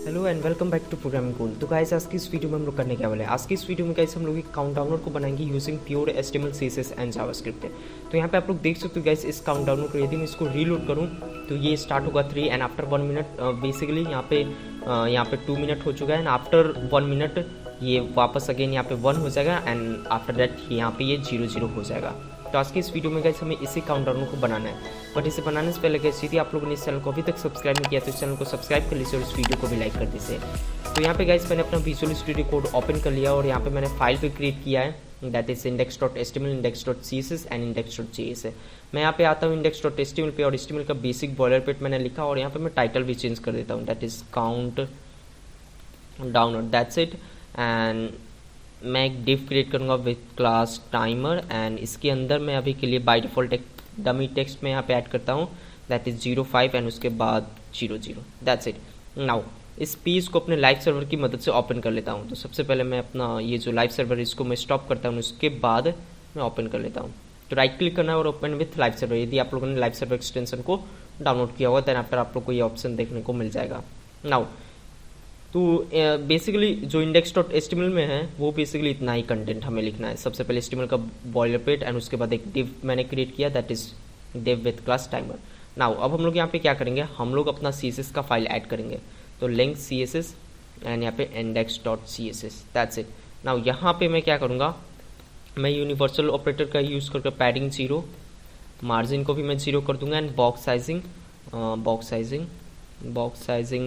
Hello and welcome back to programming cool. तो guys आज की इस वीडियो में हम लोग करने क्या वाले हैं। आज की इस वीडियो में गाइस हम लोग एक काउंटडाउनर को बनाएंगे using pure HTML CSS and JavaScript. तो यहाँ पे आप लोग देख सकते हो गाइस, इस काउंटडाउनर को यदि मैं इसको रीलोड करूँ तो ये स्टार्ट होगा 3 एंड आफ्टर 1 मिनट बेसिकली यहाँ पे 2 मिनट हो चुका है एंड आफ्टर 1 मिनट ये वापस अगेन यहाँ पे 1 हो जाएगा एंड आफ्टर दैट यहाँ पे ये 0 हो जाएगा। तो आज की इस वीडियो में गाइस हमें इसी काउंटडाउनर को बनाना है, बट इसे बनाने से पहले गाइस यदि आप लोगों ने इस चैनल को अभी तक सब्सक्राइब नहीं किया तो इस चैनल को सब्सक्राइब कर लीजिए और इस वीडियो को भी लाइक कर दीजिए। तो यहाँ पे गाइस मैंने अपना विजुअल स्टूडियो कोड ओपन कर लिया और यहाँ पे मैंने फाइल भी क्रिएट किया है, that is index.html, index.css and index.js। मैं यहाँ पे आता हूँ index.html पे और HTML का बेसिक बॉयलरप्लेट मैंने लिखा और यहाँ पे मैं टाइटल भी चेंज कर देता हूँ, that is count download, that's it. And मैं एक डिव क्रिएट करूँगा विथ क्लास टाइमर एंड इसके अंदर मैं अभी के लिए बाय डिफॉल्ट एक डमी टेक्स्ट में यहाँ पे ऐड करता हूँ, दैट इज 05 एंड उसके बाद 00, दैट्स इट। नाउ इस पेज को अपने लाइव सर्वर की मदद से ओपन कर लेता हूँ। तो सबसे पहले मैं अपना ये जो लाइव सर्वर है इसको मैं स्टॉप करता हूँ, उसके बाद मैं ओपन कर लेता हूँ। तो राइट क्लिक करना है और ओपन विथ लाइव सर्वर। यदि आप लोगों ने लाइव सर्वर एक्सटेंशन को डाउनलोड किया होगा देन आफ्टर आप लोग को ये ऑप्शन देखने को मिल जाएगा। नाउ तो बेसिकली जो index.html में है वो बेसिकली इतना ही कंटेंट हमें लिखना है। सबसे पहले HTML का बॉयलरप्लेट एंड उसके बाद एक div मैंने क्रिएट किया, that is div with class timer. Now अब हम लोग यहाँ पे क्या करेंगे, हम लोग अपना CSS का फाइल ऐड करेंगे। तो लिंक CSS एंड यहाँ पे index.css, दैट्स इट। नाउ यहाँ पे मैं क्या करूँगा, मैं यूनिवर्सल ऑपरेटर का यूज़ करके पैडिंग 0, मार्जिन को भी मैं 0 कर दूंगा and box sizing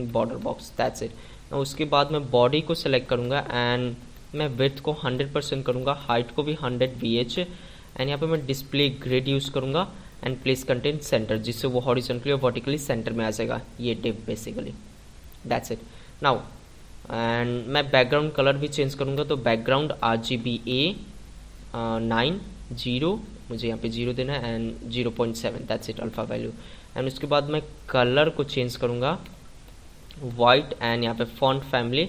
border box, that's it. उसके बाद मैं बॉडी को सेलेक्ट करूंगा एंड मैं विड्थ को 100% करूंगा, हाइट को भी 100 VH एंड यहाँ पे मैं डिस्प्ले ग्रिड यूज़ करूंगा एंड प्लेस कंटेंट सेंटर, जिससे वो हॉरिजॉन्टली और वर्टिकली सेंटर में आ जाएगा ये div basically, that's it. Now and मैं बैकग्राउंड कलर भी चेंज करूंगा, तो बैकग्राउंड RGBA 9 0, मुझे यहाँ पे 0 देना है and 0.7, that's it alpha value. And उसके बाद मैं कलर को चेंज करूंगा वाइट एंड यहाँ पे font family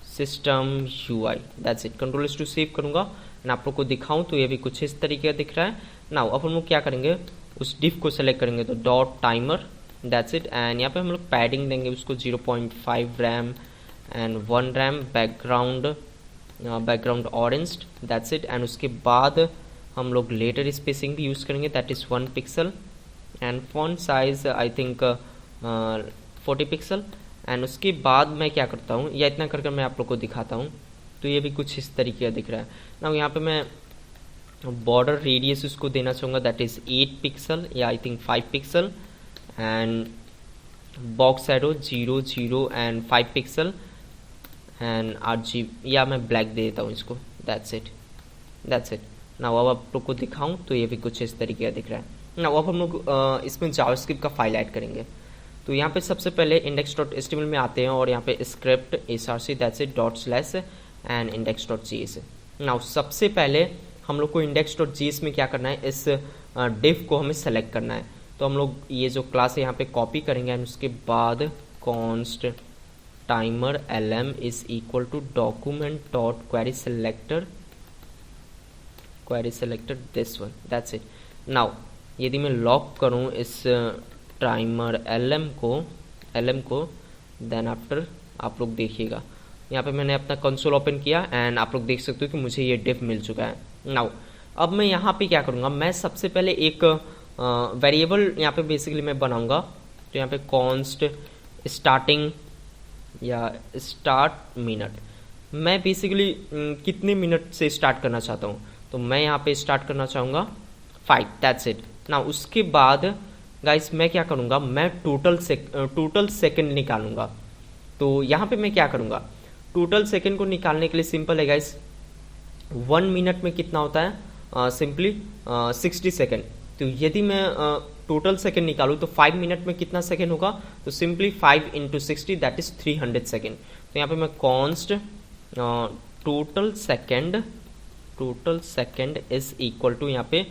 system UI, that's it. Control plus two save करूंगा एंड आप लोग को दिखाऊं तो ये भी कुछ इस तरीके का दिख रहा है। नाउ अब हम लोग क्या करेंगे, उस डिव को सेलेक्ट करेंगे तो dot timer, that's it. And यहाँ पे हम लोग पैडिंग देंगे उसको 0.5 RAM and 1 RAM, background orange, that's it. And उसके बाद हम लोग लेटर स्पेसिंग भी यूज़ करेंगे, that is 1 pixel and font size I think 40 pixel. And उसके बाद मैं क्या करता हूँ, या इतना करके मैं आप लोग को दिखाता हूँ। तो ये भी कुछ इस तरीके का दिख रहा है ना। यहाँ पे मैं बॉर्डर रेडियस उसको देना चाहूँगा, दैट इज़ 8 पिक्सल या I think 5 pixel and box arrow 0 and 5 pixel and RG या मैं ब्लैक दे देता हूँ इसको, दैट्स इट। ना अब आप लोग को दिखाऊँ तो ये भी कुछ इस तरीके का दिख रहा है ना। अब हम लोग इसमें जावास्क्रिप्ट का फाइल ऐड करेंगे। तो यहाँ पे सबसे पहले index.html में आते हैं और यहाँ पे script src, that's it, / and index.js। Now सबसे पहले हम लोग को index.js में क्या करना है, इस div को हमें सेलेक्ट करना है। तो हम लोग ये जो क्लास है यहाँ पे कॉपी करेंगे एंड उसके बाद const timer lm is equal to document.query selector this one, that's it. Now यदि मैं लॉक करूँ इस टाइमर LM को देन आफ्टर आप लोग देखिएगा यहाँ पे मैंने अपना कंसोल ओपन किया एंड आप लोग देख सकते हो कि मुझे ये डिव मिल चुका है। नाउ अब मैं यहाँ पे क्या करूँगा, मैं सबसे पहले एक वेरिएबल यहाँ पे बेसिकली मैं बनाऊँगा। तो यहाँ पे कॉन्स्ट स्टार्टिंग या स्टार्ट मिनट, मैं बेसिकली कितने मिनट से स्टार्ट करना चाहता हूँ, तो मैं यहाँ पे स्टार्ट करना चाहूँगा 5, दैट्स इट। नाउ उसके बाद गाइस मैं क्या करूँगा, मैं टोटल सेकंड निकालूंगा। तो यहाँ पे मैं क्या करूँगा, टोटल सेकंड को निकालने के लिए सिंपल है गाइस, 1 मिनट में कितना होता है, सिंपली 60 सेकंड। तो यदि मैं टोटल सेकंड निकालूँ तो 5 मिनट में कितना सेकंड होगा, तो सिंपली 5 × 60 दैट इज 300 सेकंड। तो यहाँ पे मैं const total second is equal to यहाँ पे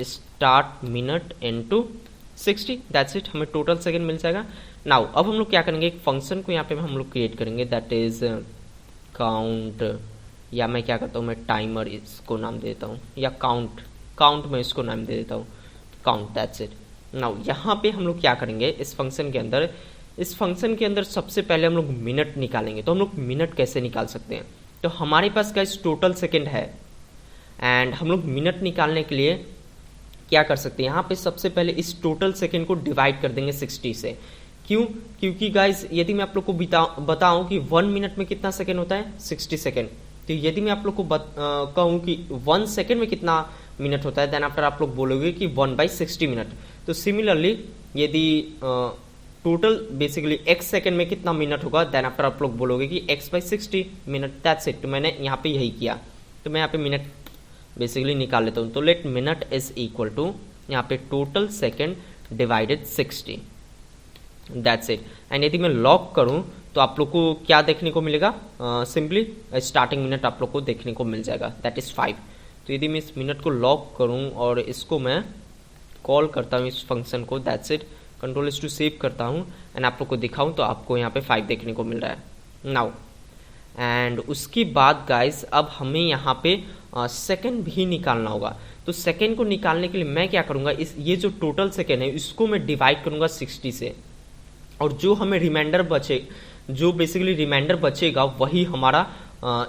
start minute into 60, that's it, हमें टोटल सेकंड मिल जाएगा। नाउ अब हम लोग क्या करेंगे, एक फंक्शन को यहाँ पे हम लोग क्रिएट करेंगे, दैट इज काउंट, या मैं क्या करता हूँ, मैं टाइमर इसको नाम दे देता हूँ, या काउंट में इसको नाम दे देता हूँ, काउंट, दैट्स इट। नाउ यहाँ पे हम लोग क्या करेंगे, इस फंक्शन के अंदर इस फंक्शन के अंदर सबसे पहले हम लोग मिनट निकालेंगे। तो हम लोग मिनट कैसे निकाल सकते हैं? तो हमारे पास गाइस टोटल सेकंड है एंड हम लोग मिनट निकालने के लिए क्या कर सकते हैं, यहाँ पे सबसे पहले इस टोटल सेकंड को डिवाइड कर देंगे 60 से। क्यों? क्योंकि गाइस यदि मैं आप लोग को बताऊं कि 1 मिनट में कितना सेकंड होता है, 60 सेकंड, तो यदि मैं आप लोग को कहूं कि 1 सेकंड में कितना मिनट होता है, देन आफ्टर आप लोग बोलोगे कि 1/60 मिनट। तो सिमिलरली यदि टोटल बेसिकली x सेकंड में कितना मिनट होगा, देन आफ्टर आप लोग बोलोगे कि x/60 मिनट, दैट्स इट। तो मैंने यहाँ पे यही किया। तो मैं यहाँ पे मिनट बेसिकली निकाल लेता हूँ। तो let minute is equal to यहाँ पे total second divided 60, that's it. And यदि मैं लॉग करूँ तो आप लोग को क्या देखने को मिलेगा, सिंपली स्टार्टिंग मिनट आप लोग को देखने को मिल जाएगा, दैट इज 5। तो यदि मैं इस मिनट को लॉग करूँ और इसको मैं कॉल करता हूँ इस फंक्शन को, दैट्स इट, Ctrl+2 सेव करता हूँ एंड आप लोग को दिखाऊँ तो आपको यहाँ पे 5 देखने को मिल रहा है नाउ। एंड उसके बाद गाइस अब हमें यहाँ पे सेकंड भी निकालना होगा। तो सेकंड को निकालने के लिए मैं क्या करूँगा, ये जो टोटल सेकंड है इसको मैं डिवाइड करूँगा 60 से, और जो हमें जो बेसिकली रिमाइंडर बचेगा वही हमारा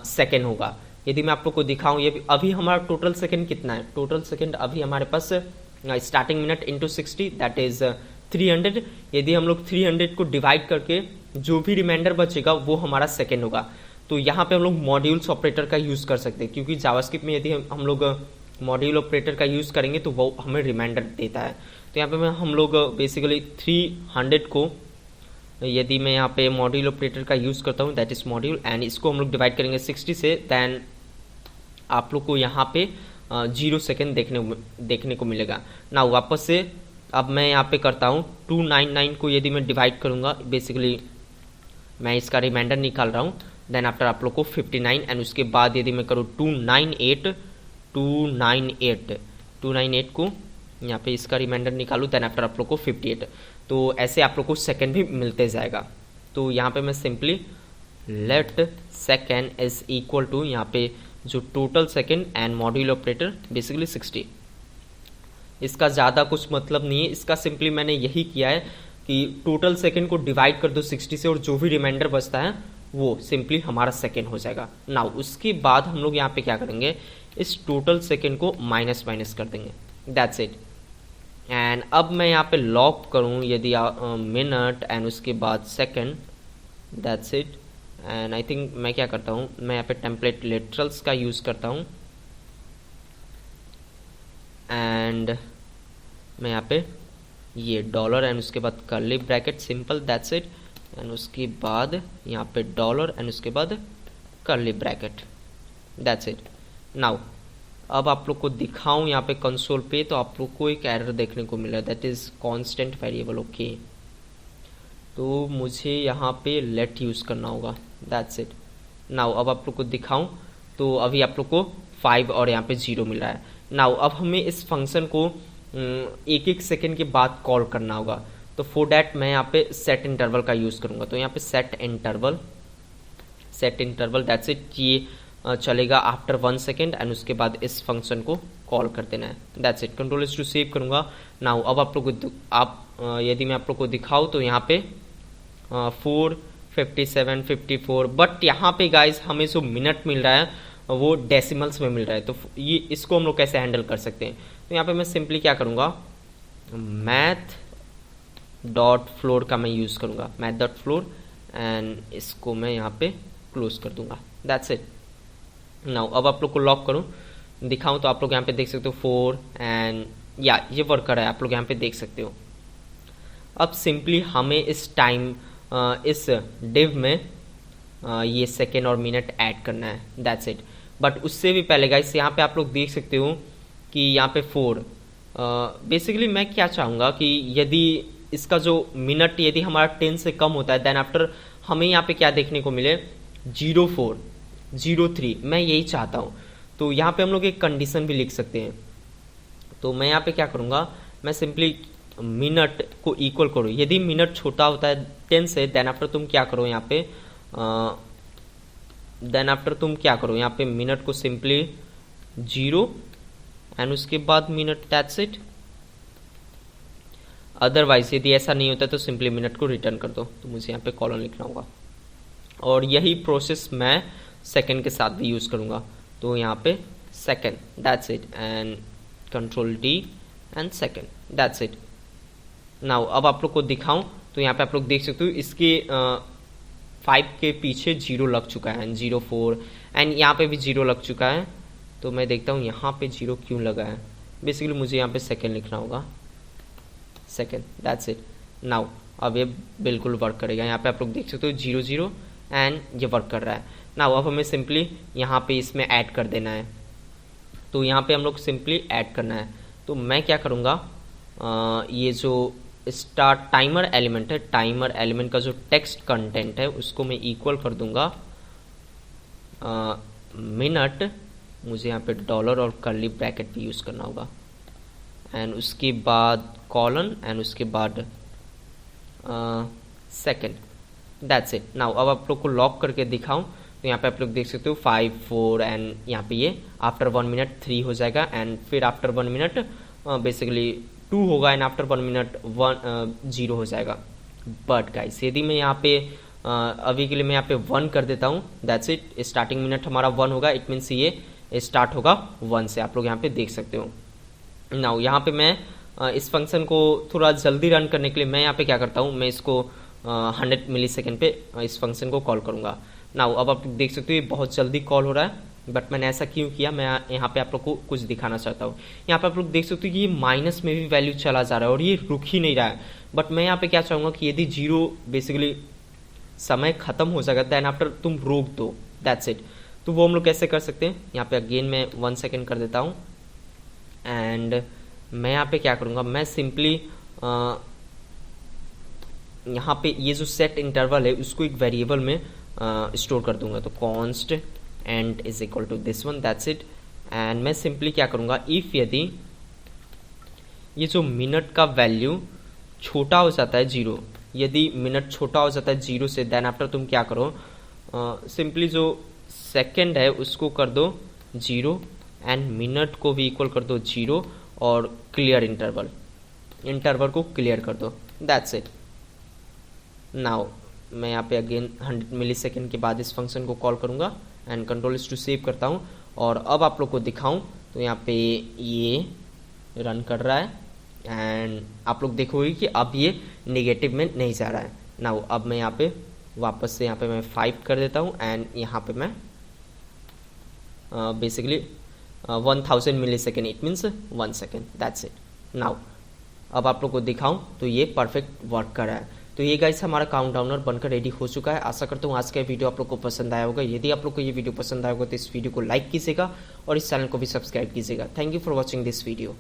सेकंड होगा। यदि मैं आप लोग को दिखाऊं, ये अभी हमारा टोटल सेकंड कितना है, टोटल सेकंड अभी हमारे पास starting minute into 60 that is 300। यदि हम लोग 300 को डिवाइड करके जो भी रिमाइंडर बचेगा वो हमारा सेकंड होगा। तो यहाँ पे हम लोग मॉड्यूल्स ऑपरेटर का यूज कर सकते हैं, क्योंकि जावास्क्रिप्ट में यदि हम लोग मॉड्यूल ऑपरेटर का यूज करेंगे तो वो हमें रिमाइंडर देता है। तो यहाँ पे हम लोग बेसिकली 300 को यदि मैं यहाँ पे मॉड्यूल ऑपरेटर का यूज करता हूँ, दैट इज मॉड्यूल, एंड इसको हम लोग डिवाइड करेंगे 60 से, देन आप लोग को यहाँ पे 0 सेकेंड देखने को मिलेगा ना। वापस से अब मैं यहाँ पे करता हूँ 299 को यदि मैं डिवाइड करूँगा, बेसिकली मैं इसका रिमाइंडर निकाल रहा हूँ, देन आफ्टर आप लोग को 59, एंड उसके बाद यदि मैं करूँ 298 को यहाँ पे इसका रिमाइंडर निकालूँ, देन आफ्टर आप लोग को 58। तो ऐसे आप लोग को सेकंड भी मिलते जाएगा। तो यहाँ पे मैं simply let second is equal to यहाँ पे जो total second and module operator basically 60। इसका ज़्यादा कुछ मतलब नहीं है, इसका सिंपली मैंने यही किया है कि टोटल सेकंड को डिवाइड कर दो 60 से और जो भी रिमाइंडर बचता है वो सिंपली हमारा सेकंड हो जाएगा। नाउ उसके बाद हम लोग यहाँ पे क्या करेंगे, इस टोटल सेकंड को माइनस कर देंगे, दैट्स इट। एंड अब मैं यहाँ पे लॉग करूँ यदि मिनट एंड उसके बाद second, that's it. And I think मैं क्या करता हूँ, मैं यहाँ पे टेम्पलेट लिटरल्स का यूज़ करता हूँ, एंड मैं यहाँ पे ये डॉलर एंड उसके बाद curly bracket simple, that's it. And उसके बाद यहाँ पे डॉलर एंड उसके बाद curly bracket, that's it. Now अब आप लोग को दिखाऊं यहाँ पे कंसोल पे, तो आप लोग को एक एरर देखने को मिला, that is constant variable, okay. तो मुझे यहाँ पे लेट यूज़ करना होगा, दैट्स इट। नाउ अब आप लोग को दिखाऊं तो अभी आप लोग को 5 और यहाँ पे 0 मिल रहा है। नाउ अब हमें इस फंक्शन को एक एक सेकेंड के बाद कॉल करना होगा। तो फॉर डैट मैं यहाँ पे सेट इंटरवल का यूज़ करूँगा। तो यहाँ पे सेट इंटरवल दैट्स इट, ये चलेगा आफ्टर 1 सेकेंड एंड उसके बाद इस फंक्शन को कॉल कर देना है, दैट्स इट। Ctrl+2 सेव करूँगा। नाउ अब आप लोग को यदि मैं आप लोग को दिखाऊँ तो यहाँ पे 4, 57, 54, बट यहाँ पे गाइज हमें जो मिनट मिल रहा है वो डेसिमल्स में मिल रहा है। तो ये इसको हम लोग कैसे हैंडल कर सकते हैं, तो यहाँ पे मैं सिंपली क्या करूँगा, math.floor का मैं यूज़ करूँगा, math.floor, एंड इसको मैं यहाँ पे क्लोज कर दूंगा, दैट्स इट। नाउ अब आप लोग को लॉक करूँ दिखाऊं तो आप लोग यहाँ पे देख सकते हो 4 एंड या ये वर्क कर रहा है, आप लोग यहाँ पे देख सकते हो। अब सिंपली हमें इस डिव में ये सेकेंड और मिनट ऐड करना है, दैट्स इट। बट उससे भी पहले गाइस यहाँ पे आप लोग देख सकते हो कि यहाँ पे 4 बेसिकली मैं क्या चाहूँगा कि यदि इसका जो मिनट यदि हमारा 10 से कम होता है, देन आफ्टर हमें यहाँ पे क्या देखने को मिले 04, 03, मैं यही चाहता हूँ। तो यहाँ पे हम लोग एक कंडीशन भी लिख सकते हैं। तो मैं यहाँ पे क्या करूँगा, मैं सिंपली मिनट को इक्वल करो, यदि मिनट छोटा होता है 10 से, देन आफ्टर तुम क्या करो यहाँ पे यहाँ पे मिनट को सिंपली 0 एंड उसके बाद मिनट, दैट्स इट। अदरवाइज यदि ऐसा नहीं होता तो सिंपली मिनट को रिटर्न कर दो, तो मुझे यहाँ पे कॉलन लिखना होगा। और यही प्रोसेस मैं सेकंड के साथ भी यूज़ करूँगा, तो यहाँ पे second, that's it, and control D and second, that's it. Now अब आप लोग को दिखाऊं तो यहाँ पे आप लोग देख सकते हो इसके 5 के पीछे 0 लग चुका है, 0 4, एंड यहाँ पे भी 0 लग चुका है। तो मैं देखता हूँ यहाँ पे 0 क्यों लगा है। बेसिकली मुझे यहाँ पे सेकंड लिखना होगा, सेकंड, दैट्स इट। नाउ अब ये बिल्कुल वर्क करेगा। यहाँ पे आप लोग देख सकते हो 0 0 एंड ये वर्क कर रहा है। नाउ अब हमें सिंपली यहाँ पे इसमें ऐड कर देना है, तो यहाँ पे हम लोग सिंपली ऐड करना है। तो मैं क्या करूँगा, ये जो स्टार्ट टाइमर एलिमेंट है, टाइमर एलिमेंट का जो टेक्स्ट कंटेंट है उसको मैं इक्वल कर दूंगा मिनट, मुझे यहाँ पे डॉलर और कर्ली ब्रैकेट भी यूज़ करना होगा, एंड उसके बाद कॉलन, एंड उसके बाद सेकंड, दैट्स इट। नाउ अब आप लोग को लॉक करके दिखाऊं तो यहाँ पे आप लोग देख सकते हो 5 4, एंड यहाँ पे ये आफ्टर 1 मिनट 3 हो जाएगा, एंड फिर आफ्टर 1 मिनट बेसिकली 2 होगा, एंड आफ्टर 1 मिनट 0 हो जाएगा। बट गाइस यदि मैं यहाँ पे अभी के लिए मैं यहाँ पे 1 कर देता हूँ, दैट्स इट, स्टार्टिंग मिनट हमारा 1 होगा, इट मीन्स ये स्टार्ट होगा 1 से, आप लोग यहाँ पे देख सकते हो। नाउ यहाँ पे मैं इस फंक्शन को थोड़ा जल्दी रन करने के लिए मैं यहाँ पे क्या करता हूँ, मैं इसको 100 मिली सेकेंड पे इस फंक्शन को कॉल करूँगा। नाउ अब आप देख सकते हो ये बहुत जल्दी कॉल हो रहा है, बट मैंने ऐसा क्यों किया, मैं यहाँ पे आप लोग को कुछ दिखाना चाहता हूँ। यहाँ पे आप लोग देख सकते हो कि ये माइनस में भी वैल्यू चला जा रहा है और ये रुक ही नहीं रहा है। बट मैं यहाँ पे क्या चाहूँगा कि यदि 0 बेसिकली समय खत्म हो जाएगा देन आफ्टर तुम रोक दो, दैट्स इट। तो वो हम लोग कैसे कर सकते हैं, यहाँ पे अगेन मैं 1 सेकेंड कर देता हूँ, एंड मैं यहाँ पे क्या करूँगा, मैं सिंपली यहाँ पे ये जो सेट इंटरवल है उसको एक वेरिएबल में स्टोर कर दूंगा, तो const end is equal to this one, that's it. And मैं सिंपली क्या करूँगा, इफ यदि ये जो मिनट का वैल्यू छोटा हो जाता है 0, यदि मिनट छोटा हो जाता है 0 से, देन आफ्टर तुम क्या करो, सिंपली जो सेकंड है उसको कर दो 0, एंड मिनट को भी इक्वल कर दो 0, और क्लियर इंटरवल को क्लियर कर दो, दैट्स इट। नाउ मैं यहाँ पे अगेन 100 मिली सेकेंड के बाद इस फंक्शन को कॉल करूँगा, एंड कंट्रोल इस टू सेव करता हूँ। और अब आप लोग को दिखाऊं तो यहाँ पे ये रन कर रहा है, एंड आप लोग देखोगे कि अब ये नेगेटिव में नहीं जा रहा है। नाउ अब मैं यहाँ पे वापस से यहाँ पे मैं 5 कर देता हूँ, एंड यहाँ पे मैं basically 1000 millisecond, it means 1 second, that's it. Now अब आप लोग को दिखाऊं तो ये परफेक्ट वर्क कर रहा है। तो ये गाइस हमारा काउंटडाउनर बनकर रेडी हो चुका है। आशा करता हूँ आज का वीडियो आप लोग को पसंद आया होगा। यदि आप लोग को ये वीडियो पसंद आया होगा तो इस वीडियो को लाइक कीजिएगा और इस चैनल को भी सब्सक्राइब कीजिएगा। Thank you for watching this video.